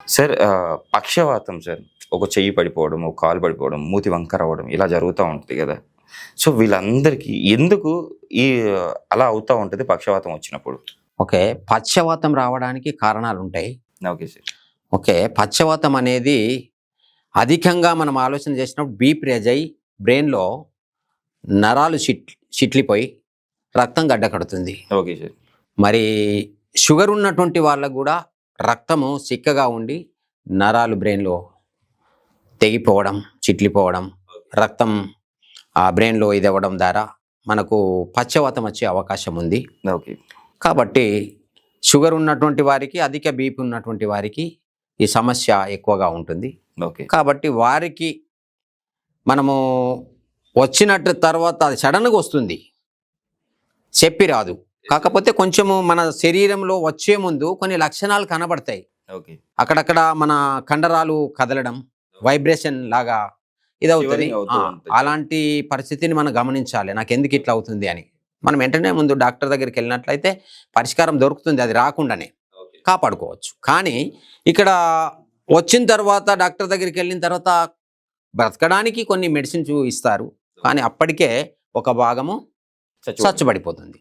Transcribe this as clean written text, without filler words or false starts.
Sir పక్షవాతం sir. ఒక చెయ్యి పడిపోవడం, ఒక కాలు పడిపోవడం, మూతి వంకర అవ్వడం ఇలా జరుగుతా ఉంటది గదా! సో, వీళ్ళందరికీ ఎందుకు ఈ అలా అవుతా ఉంటది పక్షవాతం వచ్చినప్పుడు? ఓకే. పక్షవాతం రావడానికి కారణాలుంటాయి. Okay sir. ఓకే. పక్షవాతం అనేది అధికంగా మనం ఆలోచన చేసినప్పుడు బీపీ రైజ్ అయ్యి బ్రెయిన్‌లో నరాలు చిట్లిపోయి రక్తం గడ్డకడుతుంది. Okay sir. మరి షుగర్ ఉన్నటువంటి వాళ్ళకు గూడా రక్తము చిక్కగా ఉండి నరాలు బ్రెయిన్‌లో తెగిపోవడం, చిట్లిపోవడం, రక్తం ఆ బ్రెయిన్‌లో ఇదవ్వడం ద్వారా మనకు పక్షవాతం వచ్చే అవకాశం ఉంది. ఓకే. కాబట్టి షుగర్ ఉన్నటువంటి వారికి, అధిక బీపీ ఉన్నటువంటి వారికి ఈ సమస్య ఎక్కువగా ఉంటుంది. ఓకే. కాబట్టి వారికి మనము వచ్చినట్టు తర్వాత అది సడన్‌గా వస్తుంది. చెప్పి రాదు. కాకపోతే కొంచెము మన శరీరంలో వచ్చే ముందు కొన్ని లక్షణాలు కనబడతాయి. ఓకే. అక్కడక్కడ మన కండరాలు కదలడం, వైబ్రేషన్ లాగా ఇదవుతది. షివరింగ్ అవుతూ ఉంటది. అలాంటి పరిస్థితిని మనం గమనించాలి. నాకెందుకు ఇట్లా అవుతుంది అని. మనం వెంటనే ముందు డాక్టర్ దగ్గరికి వెళ్ళినట్లయితే పరిష్కారం దొరుకుతుంది. అది రాకుండానే ఓకే. కాపాడుకోవచ్చు. కానీ ఇక్కడ వచ్చిన తర్వాత డాక్టర్ దగ్గరికి వెళ్ళిన తర్వాత బ్రతకడానికి కొన్ని మెడిసిన్స్ ఇస్తారు. కానీ అప్పటికే ఒక భాగము చచ్చిపోతుంది. చచ్చుబడిపోతుంది.